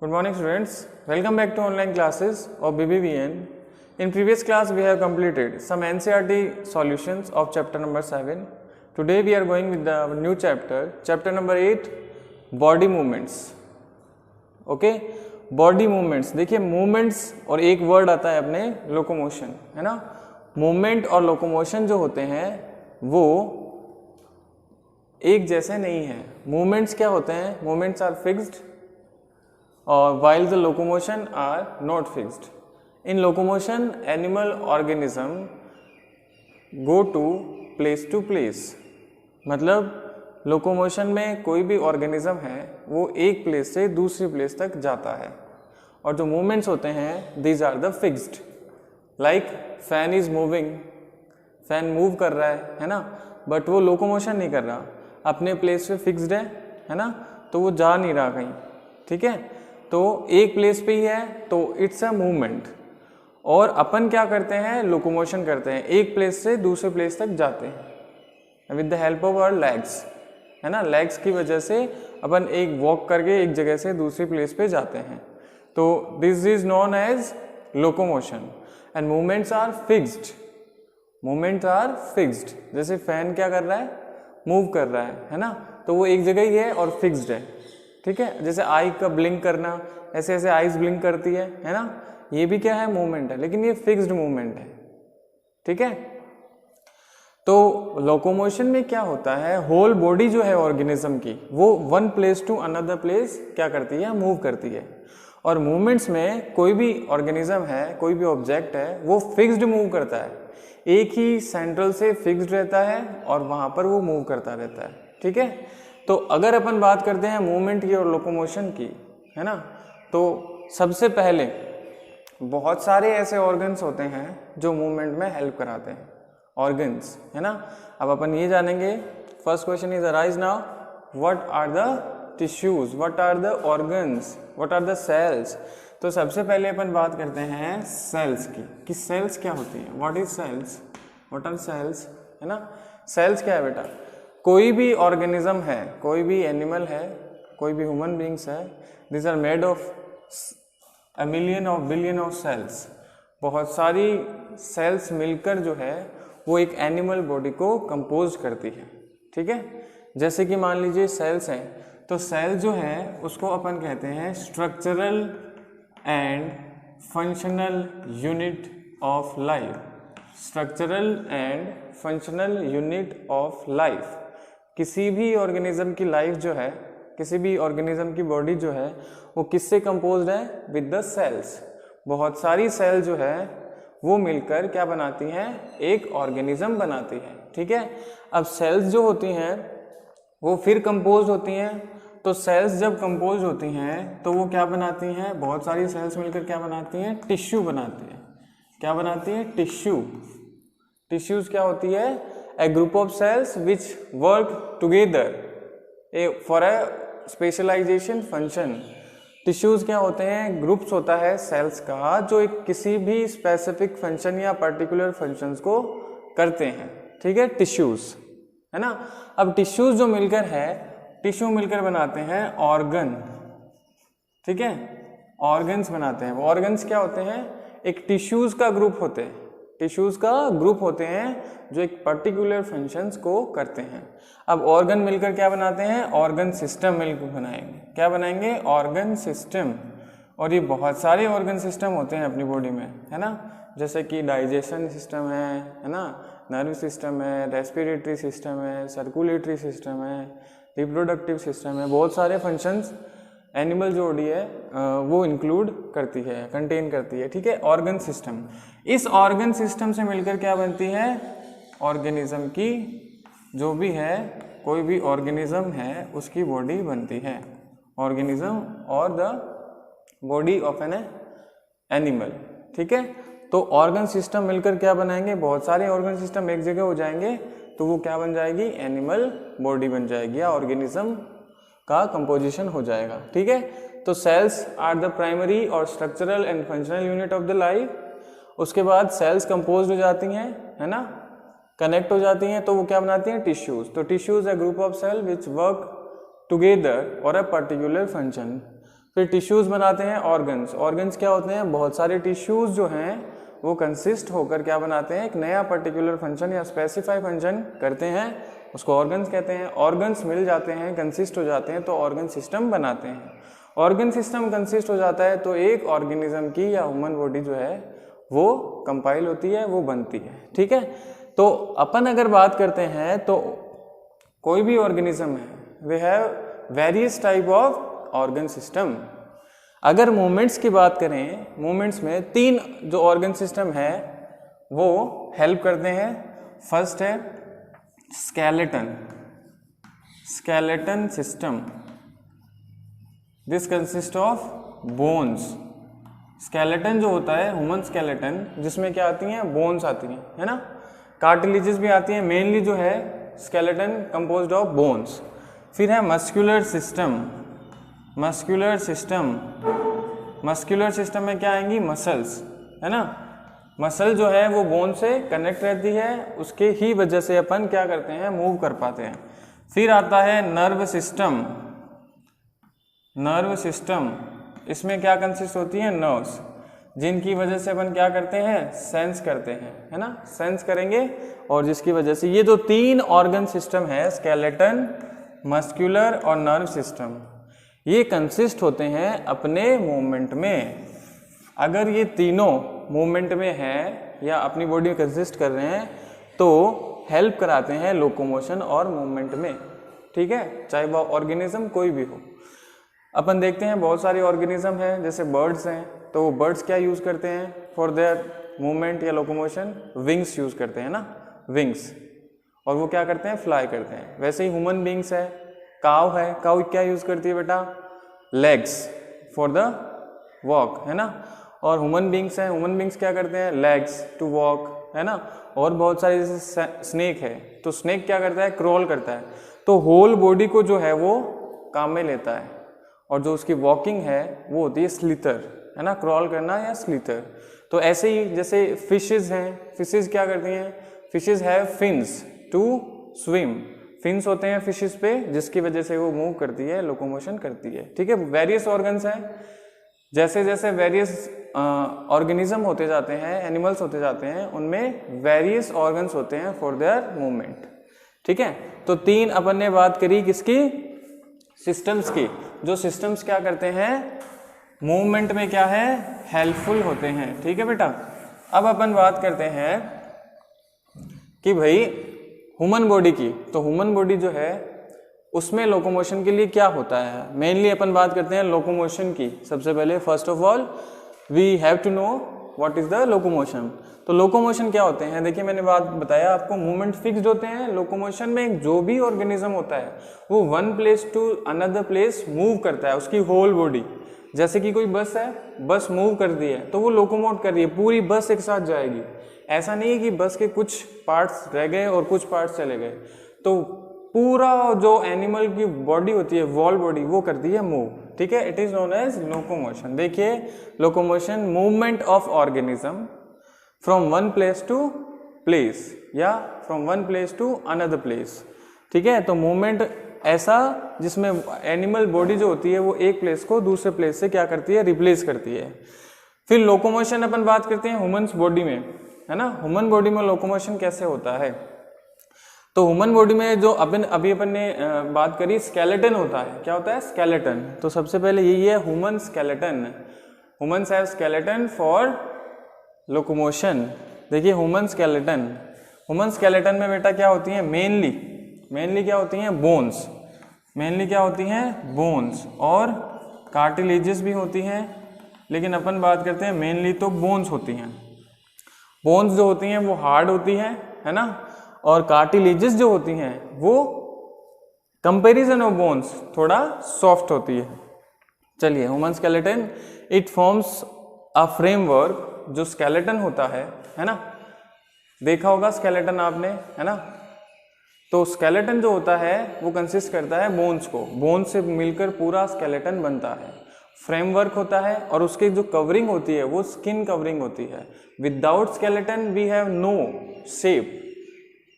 Good morning students, welcome back to online classes of BBVN. In previous class we have completed some NCERT solutions of chapter number 7. Today we are going with the new chapter number 8, body movements. Okay, body movements. देखिए movements और एक word आता है अपने locomotion, है ना. movement और locomotion जो होते हैं वो एक जैसे नहीं है. movements क्या होते हैं? movements are fixed और while the locomotion are not fixed. In locomotion, animal organism go to place. मतलब लोकोमोशन में कोई भी ऑर्गेनिज्म है वो एक प्लेस से दूसरी प्लेस तक जाता है, और जो मूवमेंट्स होते हैं these are the fixed. Like fan is moving, fan move कर रहा है ना, बट वो लोकोमोशन नहीं कर रहा, अपने प्लेस पे फिक्स्ड है ना, तो वो जा नहीं रहा कहीं. ठीक है, तो एक प्लेस पे ही है तो इट्स अ मूवमेंट. और अपन क्या करते हैं? लोकोमोशन करते हैं, एक प्लेस से दूसरे प्लेस तक जाते हैं with the help of our legs, है ना. लेग्स की वजह से अपन एक वॉक करके एक जगह से दूसरी प्लेस पे जाते हैं. तो this is known as locomotion. And movements are fixed. Movements are fixed. जैसे फैन क्या कर रहा है? मूव कर रहा है ना, तो वो एक जगह ही है और फिक्स्ड है. ठीक है, जैसे आई का ब्लिंक करना, ऐसे ऐसे आईज ब्लिंक करती है ना, ये भी क्या है? मूवमेंट है, लेकिन ये फिक्स्ड मूवमेंट है. ठीक है, तो लोकोमोशन में क्या होता है? होल बॉडी जो है ऑर्गेनिज्म की वो one place to another place क्या करती है? मूव करती है. और मूवमेंट्स में कोई भी ऑर्गेनिज्म है, कोई भी ऑब्जेक्ट है, वो फिक्स्ड मूव करता है, एक ही सेंट्रल से फिक्स्ड रहता है और वहां पर वो मूव करता रहता है. ठीक है, तो अगर अपन बात करते हैं मूवमेंट की और लोकोमोशन की, है ना, तो सबसे पहले बहुत सारे ऐसे ऑर्गन्स होते हैं जो मूवमेंट में हेल्प कराते हैं. ऑर्गन्स, है ना. अब अपन ये जानेंगे. First question is arise now, what are the tissues, what are the organs, what are the cells. तो सबसे पहले अपन बात करते हैं सेल्स की, कि सेल्स क्या होती हैं. What is cells, what are cells, है ना. सेल्स क्या है बेटा? कोई भी ऑर्गेनिज्म है, कोई भी एनिमल है, कोई भी ह्यूमन बींग्स है, this are made of a million और बिलियन ऑफ सेल्स. बहुत सारी सेल्स मिलकर जो है वो एक एनिमल बॉडी को कंपोज करती है. ठीक है, जैसे कि मान लीजिए सेल्स हैं, तो सेल जो है उसको अपन कहते हैं structural and functional unit of life. Structural and functional unit of life. किसी भी ऑर्गेनिज्म की लाइफ जो है, किसी भी ऑर्गेनिज्म की बॉडी जो है वो किससे कंपोज्ड है? With the cells. बहुत सारी सेल जो है वो मिलकर क्या बनाती हैं? एक ऑर्गेनिज्म बनाती है. ठीक है, अब सेल्स जो होती हैं वो फिर कंपोज होती हैं. तो सेल्स जब कंपोज होती हैं तो वो क्या बनाती हैं? बहुत सारी सेल्स मिलकर क्या बनाती हैं? टिश्यू बनाती हैं. क्या बनाती हैं? टिश्यू. टिश्यूज क्या होती है? A group of cells which work together for a specialization function. Tissues क्या होते हैं? ग्रुप्स होता है सेल्स का जो एक किसी भी स्पेसिफिक फंक्शन या पर्टिकुलर फंक्शंस को करते हैं. ठीक है, टिश्यूज, है ना. अब टिश्यूज जो मिलकर है, टिश्यू मिलकर बनाते हैं ऑर्गन. ठीक है, ऑर्गन्स बनाते हैं. वो ऑर्गन्स क्या होते हैं? एक टिश्यूज का ग्रुप होते हैं. टिश्यूज का ग्रुप होते हैं जो एक पर्टिकुलर फंक्शंस को करते हैं. अब ऑर्गन मिलकर क्या बनाते हैं? ऑर्गन सिस्टम मिलकर बनाएंगे. क्या बनाएंगे? Organ system. और ये बहुत सारे ऑर्गन सिस्टम होते हैं अपनी बॉडी में, है ना. जैसे कि डाइजेशन सिस्टम है ना, नर्व सिस्टम है, रेस्पिरेटरी सिस्टम है, सर्कुलेटरी सिस्टम है, रिप्रोडक्टिव सिस्टम है. बहुत सारे फंक्शंस एनिमल जो बॉडी है वो इंक्लूड करती है, कंटेन करती है. ठीक है, ऑर्गन सिस्टम. इस ऑर्गन सिस्टम से मिलकर क्या बनती है? ऑर्गेनिज्म की जो भी है, कोई भी ऑर्गेनिज्म है उसकी बॉडी बनती है. ऑर्गेनिज्म और the body of an animal. ठीक है, तो ऑर्गन सिस्टम मिलकर क्या बनाएंगे? बहुत सारे ऑर्गन सिस्टम एक जगह हो जाएंगे तो वो क्या बन जाएगी? एनिमल बॉडी बन जाएगी या ऑर्गेनिज्म का कंपोजिशन हो जाएगा. ठीक है, तो सेल्स आर द प्राइमरी और structural and functional unit of the life. उसके बाद सेल्स कंपोज हो जाती हैं, है ना, कनेक्ट हो जाती हैं, तो वो क्या बनाती हैं? टिश्यूज. तो tissues a group of cell which work together और अ पर्टिकुलर फंक्शन. फिर टिश्यूज़ बनाते हैं ऑर्गन्स। ऑर्गन्स क्या होते हैं, बहुत सारे टिश्यूज़ जो हैं वो कंसिस्ट होकर क्या बनाते हैं, एक नया पर्टिकुलर फंक्शन या स्पेसिफाई फंक्शन करते हैं, उसको ऑर्गन्स कहते हैं। ऑर्गन्स मिल जाते हैं, कंसिस्ट हो जाते हैं तो ऑर्गन सिस्टम बनाते हैं। ऑर्गन सिस्टम कंसिस्ट हो जाता है तो एक ऑर्गेनिज्म की या ह्यूमन बॉडी जो है वो कंपाइल होती है, वो बनती है। ठीक है, तो अपन अगर बात करते हैं तो कोई भी ऑर्गेनिज्म है वे have various type of organ system. अगर मूवमेंट्स की बात करें, मूवमेंट्स में 3 जो ऑर्गन सिस्टम है वो हेल्प करते हैं। फर्स्ट है skeleton, skeleton system, this consist of bones. Skeleton जो होता है ह्यूमन स्केलेटन, जिसमें क्या आती हैं, बोन्स आती हैं, है ना, कार्टिलेजेस भी आती हैं, मेनली जो है स्केलेटन कंपोज्ड ऑफ बोन्स। फिर है muscular system, muscular system, muscular system में क्या आएंगी, मसल्स, है ना। मसल जो है वो बोन से कनेक्ट रहती है, उसके ही वजह से अपन क्या करते हैं, मूव कर पाते हैं। फिर आता है नर्व सिस्टम, नर्व सिस्टम, इसमें क्या कंसिस्ट होती है, नर्व्स, जिनकी वजह से अपन क्या करते हैं, सेंस करते हैं, है ना, सेंस करेंगे, और जिसकी वजह से ये जो 3 ऑर्गन सिस्टम है, स्केलेटन, मस्कुलर और नर्व सिस्टम, ये कंसिस्ट होते हैं अपने मूवमेंट में। अगर ये तीनों मूवमेंट में हैं या अपनी बॉडी में कंसिस्ट कर रहे हैं तो हेल्प कराते हैं लोकोमोशन और मूवमेंट में। ठीक है, चाहे वह ऑर्गेनिज्म कोई भी हो। अपन देखते हैं बहुत सारे ऑर्गेनिज्म हैं, जैसे बर्ड्स हैं, तो वो बर्ड्स क्या यूज़ करते हैं फॉर देयर मूवमेंट या लोकोमोशन, विंग्स यूज़ करते हैं ना, विंग्स, और वो क्या करते हैं, फ्लाई करते हैं। वैसे ही ह्यूमन बींग्स है, काव है, काव क्या यूज़ करती है बेटा, लेग्स फॉर द वॉक, है ना, और ह्यूमन बींग्स हैं, ह्यूमन बींग्स क्या करते हैं, लेग्स टू वॉक, है ना। और बहुत सारे जैसे स्नेक है, तो स्नेक क्या करता है, क्रॉल करता है, तो होल बॉडी को जो है वो काम में लेता है, और जो उसकी वॉकिंग है वो होती है स्लीथर, है ना, क्रॉल करना या स्लीथर। तो ऐसे ही जैसे फिशेज हैं, फिशेज क्या करती हैं, fishes have fins to swim, fins होते हैं फिशेज पे, जिसकी वजह से वो मूव करती है, लोकोमोशन करती है। ठीक है, वेरियस ऑर्गन्स हैं, जैसे जैसे वेरियस ऑर्गेनिज्म होते जाते हैं, एनिमल्स होते जाते हैं, उनमें वेरियस ऑर्गन्स होते हैं फॉर देयर मूवमेंट। ठीक है, तो 3 अपन ने बात करी किसकी, सिस्टम्स की, जो सिस्टम्स क्या करते हैं, मूवमेंट में क्या है, हेल्पफुल होते हैं। ठीक है बेटा, अब अपन बात करते हैं कि भाई ह्यूमन बॉडी की, तो ह्यूमन बॉडी जो है उसमें लोकोमोशन के लिए क्या होता है, मेनली अपन बात करते हैं लोकोमोशन की। सबसे पहले first of all we have to know what is the locomotion. तो लोकोमोशन क्या होते हैं, देखिए मैंने बात बताया आपको, मूवमेंट फिक्स्ड होते हैं। लोकोमोशन में जो भी ऑर्गेनिज्म होता है वो one place to another place move करता है, उसकी होल बॉडी। जैसे कि कोई बस है, बस मूव कर दी है तो वो लोकोमोट कर रही है, पूरी बस एक साथ जाएगी। ऐसा नहीं है कि बस के कुछ पार्ट्स रह गए और कुछ पार्ट्स चले गए, तो पूरा जो एनिमल की बॉडी होती है, वॉल बॉडी, वो करती है मूव। ठीक है, it is known as locomotion. देखिए, locomotion movement of organism from one place to place या from one place to another place. ठीक है, तो मूवमेंट ऐसा जिसमें एनिमल बॉडी जो होती है वो एक प्लेस को दूसरे प्लेस से क्या करती है, रिप्लेस करती है। फिर लोकोमोशन अपन बात करते हैं ह्यूमन्स बॉडी में, है ना। ह्यूमन बॉडी में लोकोमोशन कैसे होता है, तो ह्यूमन बॉडी में जो अभी अपन ने बात करी, स्केलेटन होता है। क्या होता है, स्केलेटन। तो सबसे पहले यही है human skeleton. Humans have skeleton for locomotion. देखिए ह्यूमन स्केलेटन, ह्यूमन स्केलेटन में बेटा क्या होती है, मेनली क्या होती हैं, बोन्स, मेनली क्या होती हैं, बोन्स, और कार्टिलेजेस भी होती हैं, लेकिन अपन बात करते हैं मेनली तो बोन्स होती हैं। बोन्स जो होती हैं वो हार्ड होती हैं, है ना, और कार्टिलेजेस जो होती हैं वो कंपैरिजन ऑफ बोन्स थोड़ा सॉफ्ट होती है। चलिए, human skeleton it forms a framework. जो स्केलेटन होता है ना, देखा होगा स्केलेटन आपने, है ना। तो स्केलेटन जो होता है वो कंसिस्ट करता है बोन्स को, बोन्स से मिलकर पूरा स्केलेटन बनता है। फ्रेमवर्क होता है और उसकी जो कवरिंग होती है वो स्किन कवरिंग होती है। Without skeleton we have no shape,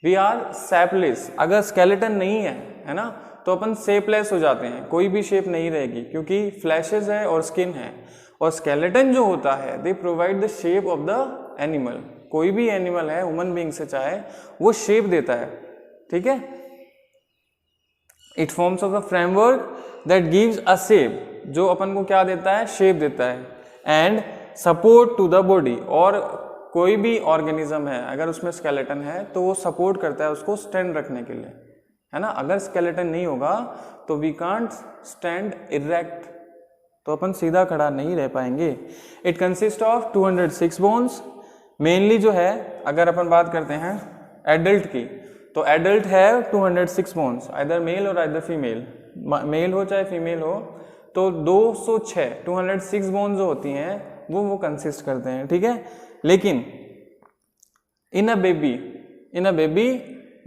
we are shapeless. अगर स्केलेटन नहीं है ना, तो अपन शेपलेस हो जाते हैं, कोई भी शेप नहीं रहेगी क्योंकि फ्लैशेस है और स्किन है। और स्केलेटन जो होता है they provide the shape of the animal, कोई भी एनिमल है ह्यूमन बीइंग से चाहे वो शेप देता है, ठीक है। It forms of the framework that gives a shape, जो अपन को क्या देता है, शेप देता है। And support to the body, और कोई भी ऑर्गेनिज्म है अगर उसमें स्केलेटन है तो वो सपोर्ट करता है उसको स्टैंड रखने के लिए, है ना। अगर स्केलेटन नहीं होगा तो वी कांट स्टैंड इरेक्ट, तो अपन सीधा खड़ा नहीं रह पाएंगे। It consist of 206 bones, mainly जो है अगर अपन बात करते हैं एडल्ट की, तो एडल्ट है 206 बोन्स, आइदर मेल और आइदर फीमेल, मेल हो चाहे फीमेल हो, तो 206 बोन्स जो होती हैं वो कंसिस्ट करते हैं, ठीक है। लेकिन in a baby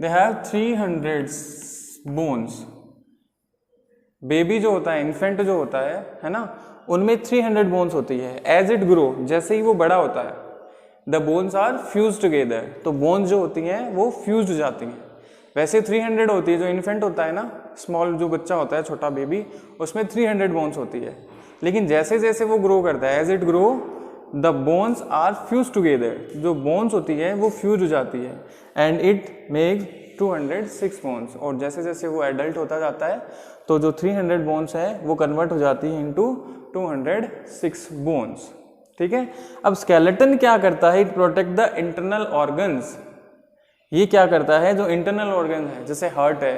they have 300 bones. Baby जो होता है, इन्फेंट जो होता है ना, उनमें 300 बोन्स होती है। एज इट ग्रो, जैसे ही वो बड़ा होता है, the bones are fuse together, तो बोन्स जो होती हैं वो फ्यूज हो जाती हैं। वैसे 300 होती है, जो इन्फेंट होता है ना, स्मॉल जो बच्चा होता है, छोटा बेबी, उसमें 300 बोन्स होती है। लेकिन जैसे जैसे वो ग्रो करता है, as it grow the bones are fuse together, जो बोन्स होती है वो फ्यूज हो जाती है। एंड इट मेक 206 बोन्स, और जैसे जैसे वो एडल्ट होता जाता है तो जो 300 बोन्स है वो कन्वर्ट हो जाती है इनटू 206 बोन्स, ठीक है। अब स्केलेटन क्या करता है, it protect the internal organs. ये क्या करता है, जो इंटरनल ऑर्गन है, जैसे हार्ट है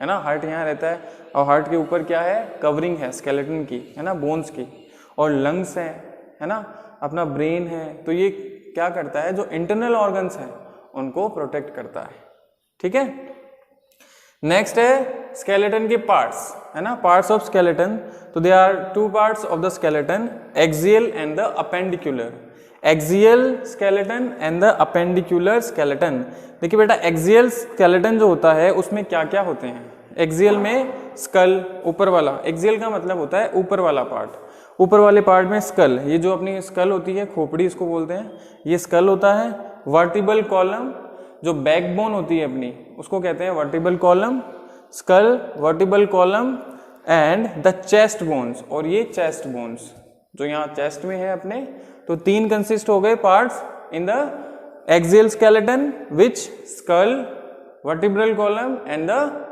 ना, हार्ट यहाँ रहता है और हार्ट के ऊपर क्या है, कवरिंग है स्केलेटन की, है ना, बोन्स की। और लंग्स है ना, अपना ब्रेन है, तो ये क्या करता है, जो इंटरनल ऑर्गन्स हैं उनको प्रोटेक्ट करता है, ठीक है। नेक्स्ट है स्केलेटन के पार्ट्स, है ना, पार्ट्स ऑफ स्केलेटन। तो they are 2 parts of the skeleton, axial and the appendicular. Axial skeleton and the appendicular skeleton. देखिए बेटा, एक्सियल स्केलेटन जो होता है उसमें क्या क्या होते हैं। एक्सियल में स्कल, ऊपर वाला, एक्सियल का मतलब होता है ऊपर वाला पार्ट, ऊपर वाले पार्ट में स्कल, ये जो अपनी स्कल होती है, खोपड़ी इसको बोलते हैं, ये स्कल होता है। वर्टिबल कॉलम, जो बैकबोन होती है अपनी, उसको कहते हैं vertebral column, skull, vertebral column and the chest bones, और ये चेस्ट बोन्स जो यहाँ चेस्ट में है अपने। तो 3 कंसिस्ट हो गए parts in the axial skeleton, which skull, vertebral column and the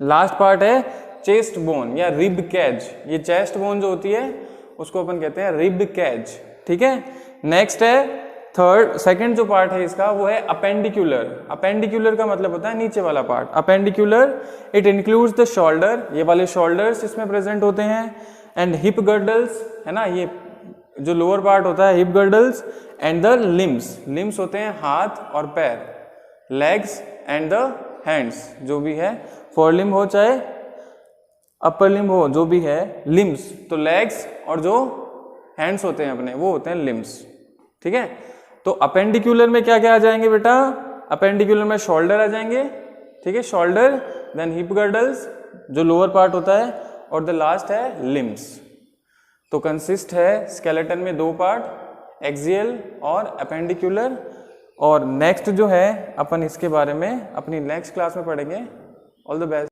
last part है चेस्ट बोन या रिब कैज। ये चेस्ट बोन जो होती है उसको अपन कहते हैं रिब कैज, ठीक है। नेक्स्ट है सेकंड जो पार्ट है इसका, वो है अपेंडिकुलर। अपेंडिकुलर का मतलब होता है नीचे वाला part. Appendicular it includes the shoulder, ये वाले शोल्डर्स इसमें प्रेजेंट होते हैं, एंड हिप गर्डल्स, है ना, ये जो लोअर पार्ट होता है hip girdles, and the limbs, limbs होते हैं हाथ और पैर, लेग्स एंड द हैंड्स, जो भी है, फोर लिम्ब हो चाहे अपर लिम्ब हो, जो भी है, लिम्स, तो लेग्स और जो हैंड्स होते हैं अपने वो होते हैं लिम्स, ठीक है। तो अपेंडिकुलर में क्या क्या आ जाएंगे बेटा, अपेंडिकुलर में शोल्डर आ जाएंगे, ठीक है, शोल्डर, देन हिप गर्डल्स जो लोअर पार्ट होता है, और द लास्ट है लिम्स। तो कंसिस्ट है स्केलेटन में 2 पार्ट, एक्सियल और अपेंडिकुलर। और नेक्स्ट जो है अपन इसके बारे में अपनी नेक्स्ट क्लास में पढ़ेंगे। All the best.